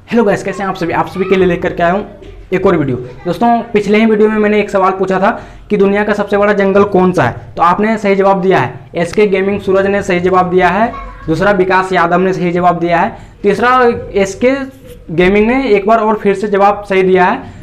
Hello guys, कैसे हैं आप सभी के लिए लेकर के आया हूँ एक और वीडियो। दोस्तों, पिछले ही वीडियो में मैंने एक सवाल पूछा था कि दुनिया का सबसे बड़ा जंगल कौन सा है, तो आपने सही जवाब दिया है। एसके गेमिंग सूरज ने सही जवाब दिया है, दूसरा विकास यादव ने सही जवाब दिया है, तीसरा एसके गेमिंग ने एक बार और फिर से जवाब सही दिया है,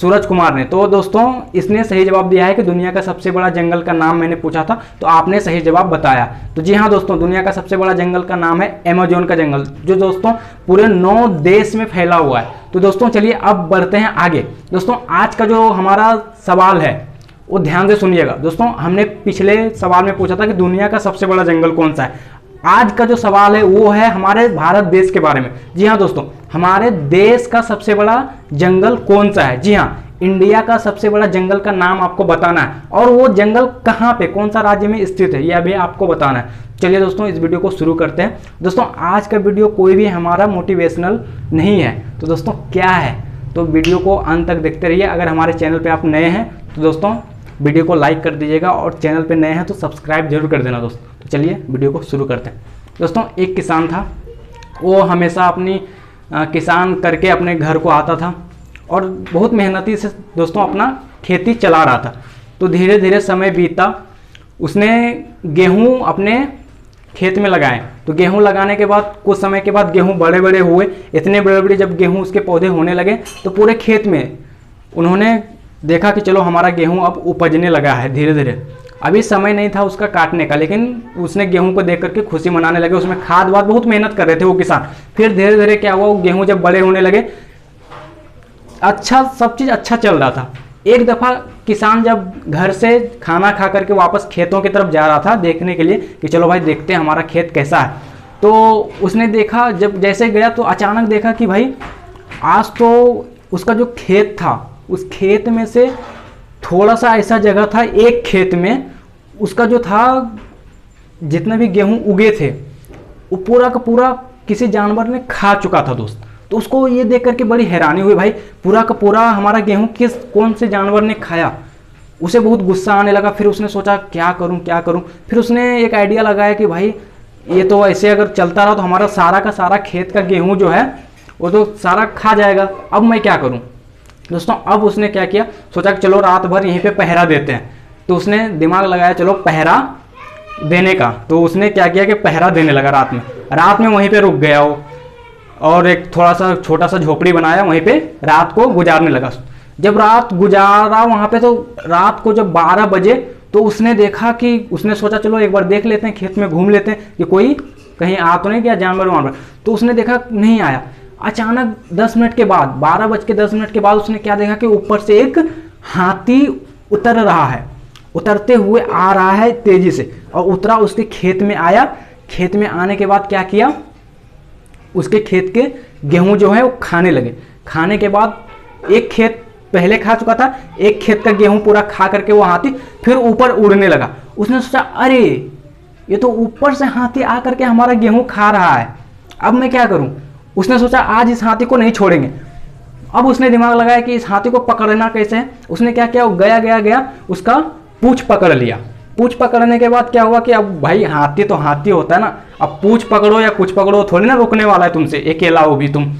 सूरज कुमार ने। तो दोस्तों, इसने सही जवाब दिया है कि दुनिया का सबसे बड़ा जंगल का नाम मैंने पूछा था, तो आपने सही जवाब बताया। तो जी हाँ दोस्तों, दुनिया का सबसे बड़ा जंगल का नाम है अमेज़न का जंगल, जो दोस्तों पूरे 9 देश में फैला हुआ है। तो दोस्तों चलिए अब बढ़ते हैं आगे। दोस्तों, आज का जो हमारा सवाल है वो ध्यान से सुनिएगा। दोस्तों, हमने पिछले सवाल में पूछा था कि दुनिया का सबसे बड़ा जंगल कौन सा है। आज का जो सवाल है वो है हमारे भारत देश के बारे में। जी हाँ दोस्तों, हमारे देश का सबसे बड़ा जंगल कौन सा है। जी हाँ, इंडिया का सबसे बड़ा जंगल का नाम आपको बताना है, और वो जंगल कहाँ पे, कौन सा राज्य में स्थित है, यह भी आपको बताना है। चलिए दोस्तों, इस वीडियो को शुरू करते हैं। दोस्तों, आज का वीडियो कोई भी हमारा मोटिवेशनल नहीं है। तो दोस्तों क्या है, तो वीडियो को अंत तक देखते रहिए। अगर हमारे चैनल पे आप नए हैं तो दोस्तों वीडियो को लाइक कर दीजिएगा, और चैनल पे नए हैं तो सब्सक्राइब जरूर कर देना दोस्तों। तो चलिए वीडियो को शुरू करते हैं। दोस्तों, एक किसान था, वो हमेशा अपनी किसान करके अपने घर को आता था और बहुत मेहनती से दोस्तों अपना खेती चला रहा था। तो धीरे धीरे समय बीता, उसने गेहूं अपने खेत में लगाए। तो गेहूं लगाने के बाद कुछ समय के बाद गेहूं बड़े बड़े हुए, इतने बड़े बड़े जब गेहूं उसके पौधे होने लगे तो पूरे खेत में उन्होंने देखा कि चलो हमारा गेहूं अब उपजने लगा है धीरे धीरे। अभी समय नहीं था उसका काटने का, लेकिन उसने गेहूं को देख करके खुशी मनाने लगे। उसमें खाद वाद बहुत मेहनत कर रहे थे वो किसान। फिर धीरे धीरे क्या हुआ, वो गेहूं जब बड़े होने लगे, अच्छा सब चीज़ अच्छा चल रहा था। एक दफ़ा किसान जब घर से खाना खा करके वापस खेतों की तरफ जा रहा था देखने के लिए कि चलो भाई देखते हैं हमारा खेत कैसा है, तो उसने देखा, जब जैसे गया तो अचानक देखा कि भाई आज तो उसका जो खेत था उस खेत में से थोड़ा सा ऐसा जगह था, एक खेत में उसका जो था जितने भी गेहूं उगे थे वो पूरा का पूरा किसी जानवर ने खा चुका था दोस्त। तो उसको ये देख करके बड़ी हैरानी हुई, भाई पूरा का पूरा हमारा गेहूं कौन से जानवर ने खाया। उसे बहुत गुस्सा आने लगा। फिर उसने सोचा क्या करूं क्या करूं। फिर उसने एक आइडिया लगाया कि भाई ये तो ऐसे अगर चलता रहा तो हमारा सारा का सारा खेत का गेहूं जो है वो तो सारा खा जाएगा। अब मैं क्या करूं दोस्तों। अब उसने क्या किया, सोचा कि चलो रात भर यहीं पे पहरा देते हैं। तो उसने दिमाग लगाया चलो पहरा देने का। तो उसने क्या किया कि पहरा देने लगा रात में वहीं पे रुक गया वो, और एक थोड़ा सा छोटा सा झोपड़ी बनाया, वहीं पे रात को गुजारने लगा। जब रात गुजारा वहाँ पे, तो रात को जब 12 बजे तो उसने देखा कि उसने सोचा चलो एक बार देख लेते हैं, खेत में घूम लेते हैं कि कोई कहीं आ तो नहीं गया जानवर वानवर। तो उसने देखा नहीं आया। अचानक 10 मिनट के बाद, 12:10 के बाद उसने क्या देखा कि ऊपर से एक हाथी उतर रहा है, उतरते हुए आ रहा है तेजी से, और उतरा उसके खेत में आया। खेत में आने के बाद क्या किया, उसके खेत के गेहूं जो है वो खाने लगे। खाने के बाद एक खेत पहले खा चुका था, एक खेत का गेहूं पूरा खा करके वो हाथी फिर ऊपर उड़ने लगा। उसने सोचा अरे ये तो ऊपर से हाथी आ करके हमारा गेहूं खा रहा है, अब मैं क्या करूं। उसने सोचा आज इस हाथी को नहीं छोड़ेंगे। अब उसने दिमाग लगाया कि इस हाथी को पकड़ना कैसे है। उसने क्या किया, वो गया उसका पूंछ पकड़ लिया। पूंछ पकड़ने के बाद क्या हुआ कि अब भाई हाथी तो हाथी होता है ना, अब पूंछ पकड़ो या कुछ पकड़ो थोड़ी ना रुकने वाला है तुमसे, अकेला हो भी तुम।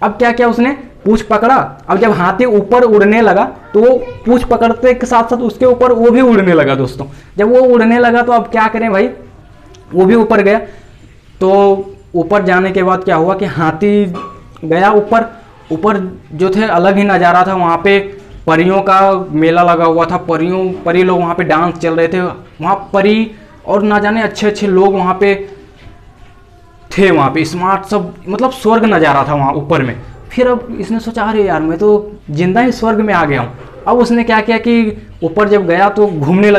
अब क्या किया, उसने पूंछ पकड़ा। अब जब हाथी ऊपर उड़ने लगा तो वो पूंछ पकड़ते के साथ साथ उसके ऊपर वो भी उड़ने लगा दोस्तों। जब वो उड़ने लगा तो अब क्या करें भाई, वो भी ऊपर गया। तो ऊपर जाने के बाद क्या हुआ कि हाथी गया ऊपर जो थे अलग ही नज़ारा था। वहाँ पे परियों का मेला लगा हुआ था, परी लोग वहाँ पे डांस चल रहे थे। वहाँ परी और ना जाने अच्छे अच्छे लोग वहाँ पे थे, वहाँ पे स्मार्ट सब, मतलब स्वर्ग नज़ारा था वहाँ ऊपर में। फिर अब इसने सोचा अरे यार मैं तो जिंदा ही स्वर्ग में आ गया हूँ। अब उसने क्या किया कि ऊपर जब गया तो घूमने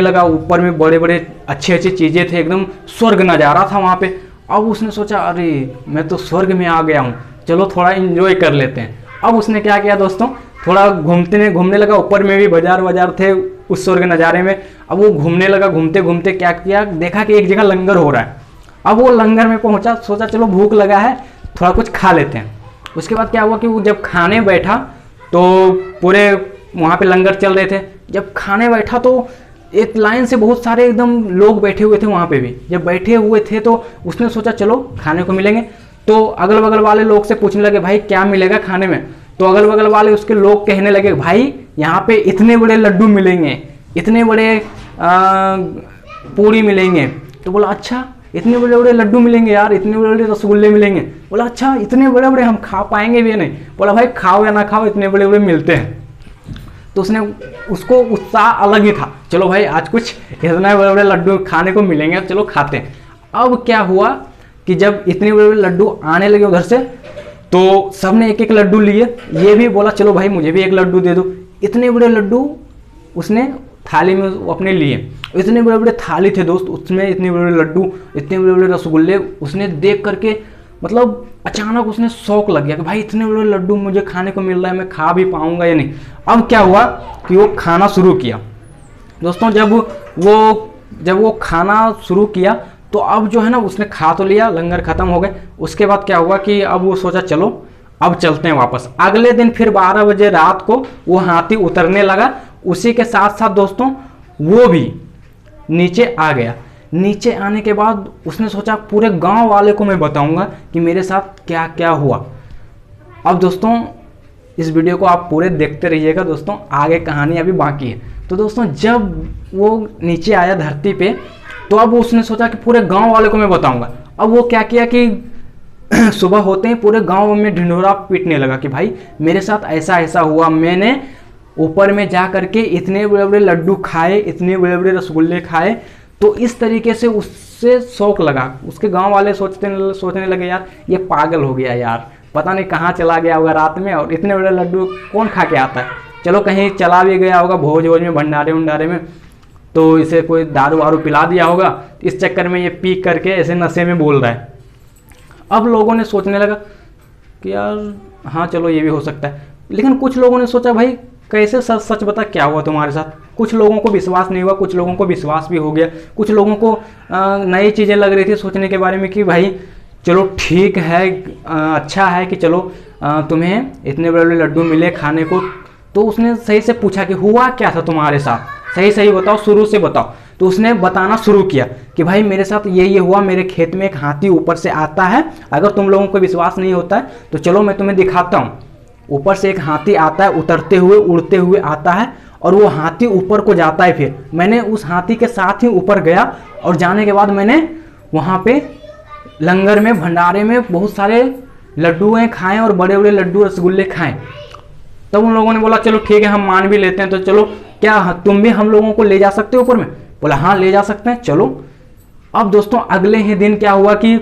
लगा। ऊपर में बड़े बड़े अच्छे अच्छे चीज़ें थे, एकदम स्वर्ग नज़ारा था वहाँ पे। अब उसने सोचा अरे मैं तो स्वर्ग में आ गया हूँ, चलो थोड़ा इंजॉय कर लेते हैं। अब उसने क्या किया दोस्तों, थोड़ा घूमने लगा। ऊपर में भी बाजार थे उस स्वर्ग नज़ारे में। अब वो घूमने लगा, घूमते घूमते क्या किया, देखा कि एक जगह लंगर हो रहा है। अब वो लंगर में पहुंचा, सोचा चलो भूख लगा है थोड़ा कुछ खा लेते हैं। उसके बाद क्या हुआ कि वो जब खाने बैठा तो पूरे वहाँ पे लंगर चल रहे थे। जब खाने बैठा तो एक लाइन से बहुत सारे एकदम लोग बैठे हुए थे वहाँ पे भी। जब बैठे हुए थे तो उसने सोचा चलो खाने को मिलेंगे। तो अगल बगल वाले लोग से पूछने लगे भाई क्या मिलेगा खाने में। तो अगल बगल वाले उसके लोग कहने लगे भाई यहाँ पे इतने बड़े लड्डू मिलेंगे, इतने बड़े पूड़ी मिलेंगे। तो बोला अच्छा इतने बड़े बड़े लड्डू मिलेंगे यार, इतने बड़े बड़े रसगुल्ले मिलेंगे। बोला अच्छा इतने बड़े बड़े हम खा पाएंगे भी नहीं। बोला भाई खाओ या ना खाओ इतने बड़े बड़े मिलते हैं। तो उसको उत्साह अलग ही था, चलो भाई आज कुछ इतने बड़े बड़े लड्डू खाने को मिलेंगे, चलो खाते हैं। अब क्या हुआ कि जब इतने बड़े बड़े लड्डू आने लगे उधर से, तो सबने एक एक लड्डू लिए। ये भी बोला चलो भाई मुझे भी एक लड्डू दे दो। इतने बड़े लड्डू उसने थाली में अपने लिए, इतने बड़े बड़े थाली थे दोस्त, उसमें इतने बड़े बड़े लड्डू, इतने बड़े बड़े रसगुल्ले। उसने देख करके मतलब अचानक उसने शौक लग गया कि भाई इतने बड़े लड्डू मुझे खाने को मिल रहा है, मैं खा भी पाऊंगा या नहीं। अब क्या हुआ कि वो खाना शुरू किया दोस्तों। जब वो खाना शुरू किया तो अब जो है ना उसने खा तो लिया, लंगर खत्म हो गए। उसके बाद क्या हुआ कि अब वो सोचा चलो अब चलते हैं वापस। अगले दिन फिर 12 बजे रात को वो हाथी उतरने लगा। उसी के साथ साथ दोस्तों वो भी नीचे आ गया। नीचे आने के बाद उसने सोचा पूरे गांव वाले को मैं बताऊंगा कि मेरे साथ क्या क्या हुआ। अब दोस्तों इस वीडियो को आप पूरे देखते रहिएगा दोस्तों, आगे कहानी अभी बाकी है। तो दोस्तों जब वो नीचे आया धरती पे, तो अब उसने सोचा कि पूरे गांव वाले को मैं बताऊंगा। अब वो क्या किया कि सुबह होते ही पूरे गांव में ढिंढोरा पीटने लगा कि भाई मेरे साथ ऐसा ऐसा हुआ, मैंने ऊपर में जा करके इतने बड़े बड़े लड्डू खाए, इतने बड़े बड़े रसगुल्ले खाए। तो इस तरीके से उससे शौक लगा। उसके गांव वाले सोचने लगे यार ये पागल हो गया यार, पता नहीं कहाँ चला गया होगा रात में, और इतने बड़े लड्डू कौन खा के आता है। चलो कहीं चला भी गया होगा भोज वोज में, भंडारे उंडारे में, तो इसे कोई दारू वारू पिला दिया होगा, इस चक्कर में ये पी करके ऐसे नशे में बोल रहा है। अब लोगों ने सोचने लगा कि यार हाँ चलो ये भी हो सकता है। लेकिन कुछ लोगों ने सोचा भाई कैसे सच सच बता क्या हुआ तुम्हारे साथ। कुछ लोगों को विश्वास नहीं हुआ, कुछ लोगों को विश्वास भी हो गया। कुछ लोगों को नई चीज़ें लग रही थी सोचने के बारे में कि भाई चलो ठीक है, अच्छा है कि चलो तुम्हें इतने बड़े बड़े लड्डू मिले खाने को। तो उसने सही से पूछा कि हुआ क्या था तुम्हारे साथ, सही सही बताओ, शुरू से बताओ। तो उसने बताना शुरू किया कि भाई मेरे साथ ये हुआ, मेरे खेत में एक हाथी ऊपर से आता है। अगर तुम लोगों को विश्वास नहीं होता है तो चलो मैं तुम्हें दिखाता हूँ। ऊपर से एक हाथी आता है, उतरते हुए उड़ते हुए आता है, और वो हाथी ऊपर को जाता है। फिर मैंने उस हाथी के साथ ही ऊपर गया, और जाने के बाद मैंने वहाँ पे लंगर में भंडारे में बहुत सारे लड्डू खाए और बड़े बड़े लड्डू रसगुल्ले खाए। तब उन लोगों ने बोला चलो ठीक है हम मान भी लेते हैं, तो चलो क्या तुम भी हम लोगों को ले जा सकते हो ऊपर में। बोला हाँ ले जा सकते हैं चलो। अब दोस्तों अगले ही दिन क्या हुआ कि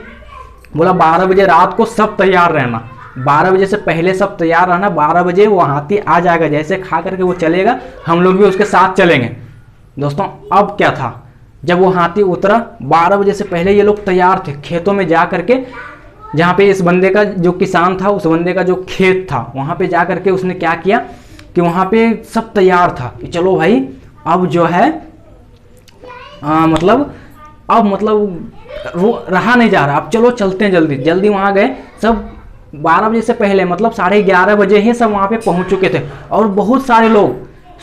बोला 12 बजे रात को सब तैयार रहना, 12 बजे से पहले सब तैयार रहना। 12 बजे वो हाथी आ जाएगा, जैसे खा करके वो चलेगा हम लोग भी उसके साथ चलेंगे। दोस्तों अब क्या था, जब वो हाथी उतरा 12 बजे से पहले ये लोग तैयार थे। खेतों में जा करके, जहाँ पे इस बंदे का जो किसान था उस बंदे का जो खेत था वहाँ पे जा करके उसने क्या किया कि वहाँ पे सब तैयार था कि चलो भाई अब जो है मतलब रहा नहीं जा रहा, अब चलो चलते हैं जल्दी जल्दी। वहाँ गए सब 12 बजे से पहले, मतलब 11:30 बजे ही सब वहाँ पे पहुँच चुके थे, और बहुत सारे लोग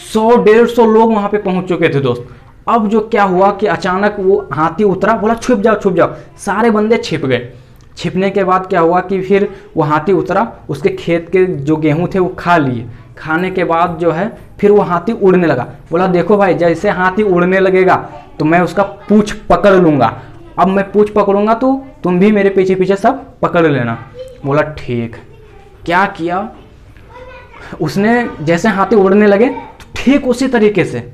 100-150 लोग वहाँ पे पहुँच चुके थे दोस्त। अब जो क्या हुआ कि अचानक वो हाथी उतरा, बोला छुप जाओ छुप जाओ। सारे बंदे छिप गए। छिपने के बाद क्या हुआ कि फिर वो हाथी उतरा, उसके खेत के जो गेहूं थे वो खा लिए। खाने के बाद जो है फिर वो हाथी उड़ने लगा। बोला देखो भाई जैसे हाथी उड़ने लगेगा तो मैं उसका पूंछ पकड़ लूँगा। अब मैं पूंछ पकड़ूंगा तो तुम भी मेरे पीछे पीछे सब पकड़ लेना। बोला ठीक। क्या किया उसने, जैसे हाथी उड़ने लगे तो ठीक उसी तरीके से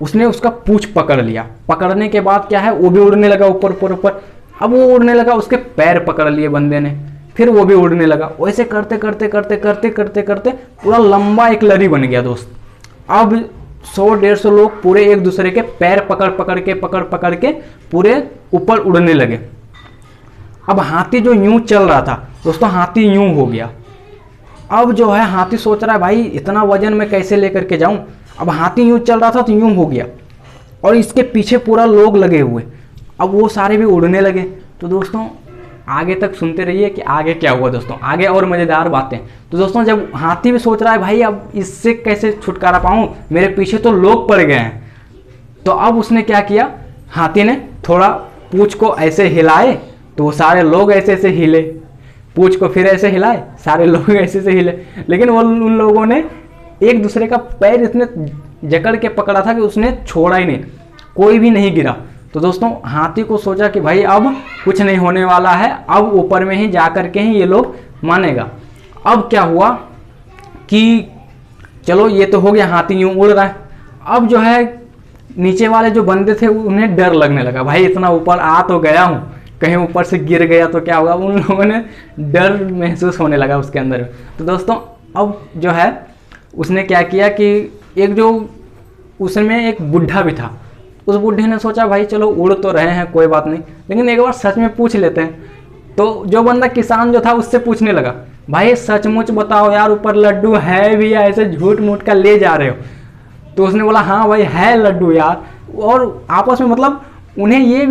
उसने उसका पूंछ पकड़ लिया। पकड़ने के बाद क्या है वो भी उड़ने लगा ऊपर ऊपर ऊपर। अब वो उड़ने लगा, उसके पैर पकड़ लिए बंदे ने, फिर वो भी उड़ने लगा। वैसे करते करते करते करते करते करते पूरा लंबा एक लड़ी बन गया दोस्त। अब 100-150 लोग पूरे एक दूसरे के पैर पकड़ पकड़ के पूरे ऊपर उड़ने लगे। अब हाथी जो यूं चल रहा था दोस्तों, हाथी यूं हो गया। अब जो है हाथी सोच रहा है भाई इतना वजन मैं कैसे लेकर के जाऊं। अब हाथी यूं चल रहा था तो यूं हो गया, और इसके पीछे पूरा लोग लगे हुए। अब वो सारे भी उड़ने लगे। तो दोस्तों आगे तक सुनते रहिए कि आगे क्या हुआ दोस्तों, आगे और मज़ेदार बातें। तो दोस्तों जब हाथी भी सोच रहा है भाई अब इससे कैसे छुटकारा पाऊँ, मेरे पीछे तो लोग पड़ गए हैं, तो अब उसने क्या किया, हाथी ने थोड़ा पूंछ को ऐसे हिलाए तो वो सारे लोग ऐसे ऐसे हिले। पूंछ को फिर ऐसे हिलाए, सारे लोग ऐसे से हिले, लेकिन वो उन लोगों ने एक दूसरे का पैर इतने जकड़ के पकड़ा था कि उसने छोड़ा ही नहीं, कोई भी नहीं गिरा। तो दोस्तों हाथी को सोचा कि भाई अब कुछ नहीं होने वाला है, अब ऊपर में ही जा कर के ही ये लोग मानेगा। अब क्या हुआ कि चलो ये तो हो गया, हाथी यूं उड़ रहा है। अब जो है नीचे वाले जो बंदे थे उन्हें डर लगने लगा, भाई इतना ऊपर आ तो गया हूँ, कहीं ऊपर से गिर गया तो क्या होगा। उन लोगों ने डर महसूस होने लगा उसके अंदर। तो दोस्तों अब जो है उसने क्या किया कि एक जो उसमें एक बुढ़ा भी था, उस बुढ़े ने सोचा भाई चलो उड़ तो रहे हैं कोई बात नहीं, लेकिन एक बार सच में पूछ लेते हैं। तो जो बंदा किसान जो था उससे पूछने लगा, भाई सचमुच बताओ यार ऊपर लड्डू है भी या ऐसे झूठ मूठ का ले जा रहे हो। तो उसने बोला हाँ भाई है लड्डू यार। और आपस में मतलब उन्हें ये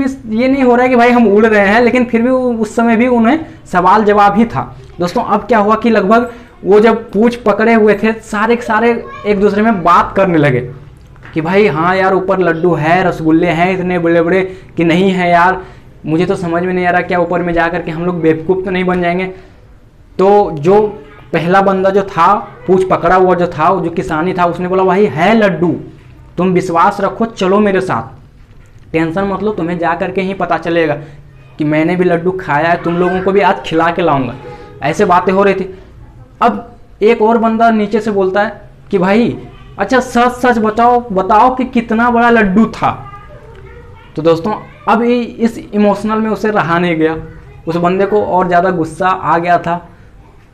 नहीं हो रहा है कि भाई हम उड़ रहे हैं, लेकिन फिर भी उस समय भी उन्हें सवाल जवाब ही था। दोस्तों अब क्या हुआ कि लगभग वो जब पूंछ पकड़े हुए थे, सारे के सारे एक दूसरे में बात करने लगे कि भाई हाँ यार ऊपर लड्डू है, रसगुल्ले हैं इतने बड़े बड़े कि नहीं है यार, मुझे तो समझ में नहीं आ रहा क्या ऊपर में जा कर के हम लोग बेवकूफ़ तो नहीं बन जाएंगे। तो जो पहला बंदा जो था पूंछ पकड़ा हुआ जो था, जो किसानी था, उसने बोला भाई है लड्डू, तुम विश्वास रखो, चलो मेरे साथ, टेंशन मत लो, तुम्हें जा करके ही पता चलेगा कि मैंने भी लड्डू खाया है, तुम लोगों को भी आज खिला के लाऊंगा। ऐसे बातें हो रही थी। अब एक और बंदा नीचे से बोलता है कि भाई अच्छा सच सच बताओ कि कितना बड़ा लड्डू था। तो दोस्तों अब इस इमोशनल में उसे रहा नहीं गया, उस बंदे को और ज़्यादा गुस्सा आ गया था,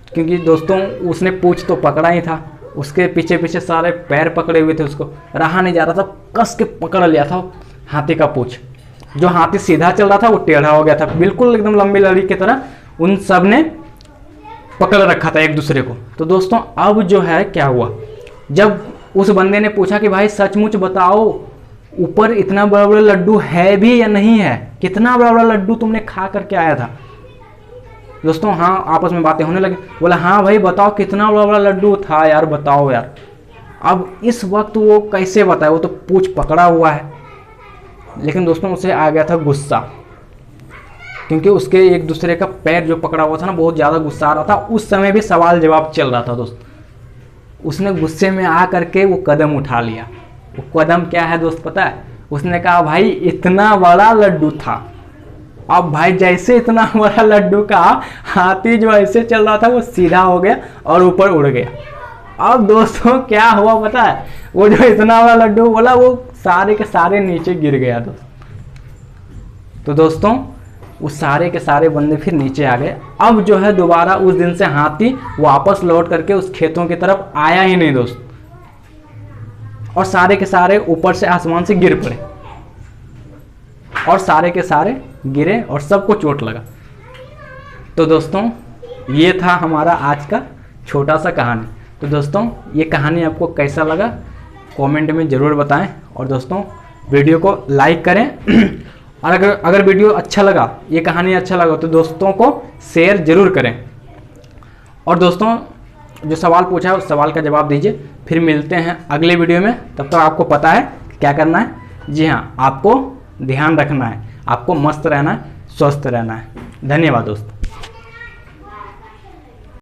क्योंकि दोस्तों उसने पूंछ तो पकड़ा ही था, उसके पीछे पीछे सारे पैर पकड़े हुए थे, उसको रहा नहीं जा रहा था, कस के पकड़ लिया था हाथी का पूंछ। जो हाथी सीधा चल रहा था वो टेढ़ा हो गया था, बिल्कुल एकदम लंबी लड़ी की तरह उन सब ने पकड़ रखा था एक दूसरे को। तो दोस्तों अब जो है क्या हुआ, जब उस बंदे ने पूछा कि भाई सचमुच बताओ ऊपर इतना बड़ा बड़ा लड्डू है भी या नहीं है, कितना बड़ा बड़ा लड्डू तुमने खा करके आया था। दोस्तों हाँ आपस में बातें होने लगी, बोला हाँ भाई बताओ कितना बड़ा बड़ा लड्डू था यार, बताओ यार। अब इस वक्त वो कैसे बताए, वो तो पूंछ पकड़ा हुआ है। लेकिन दोस्तों उसे आ गया था गुस्सा, क्योंकि उसके एक दूसरे का पैर जो पकड़ा हुआ था ना, बहुत ज़्यादा गुस्सा आ रहा था। उस समय भी सवाल जवाब चल रहा था दोस्त। उसने गुस्से में आ करके वो कदम उठा लिया। वो कदम क्या है दोस्त पता है, उसने कहा भाई इतना बड़ा लड्डू था। अब भाई जैसे इतना बड़ा लड्डू का हाथी जो ऐसे चल रहा था वो सीधा हो गया और ऊपर उड़ गया। अब दोस्तों क्या हुआ पता है, वो जो इतना बड़ा लड्डू बोला वो सारे के सारे नीचे गिर गया दोस्त। तो दोस्तों उस सारे के सारे बंदे फिर नीचे आ गए। अब जो है दोबारा उस दिन से हाथी वापस लौट करके उस खेतों की तरफ आया ही नहीं दोस्त, और सारे के सारे ऊपर से आसमान से गिर पड़े, और सारे के सारे गिरे और सबको चोट लगा। तो दोस्तों ये था हमारा आज का छोटा सा कहानी। तो दोस्तों ये कहानी आपको कैसा लगा कमेंट में ज़रूर बताएं, और दोस्तों वीडियो को लाइक करें और अगर वीडियो अच्छा लगा, ये कहानी अच्छा लगा तो दोस्तों को शेयर जरूर करें। और दोस्तों जो सवाल पूछा है उस सवाल का जवाब दीजिए। फिर मिलते हैं अगले वीडियो में, तब तक आपको पता है क्या करना है। जी हाँ, आपको ध्यान रखना है, आपको मस्त रहना है, स्वस्थ रहना है। धन्यवाद दोस्तों।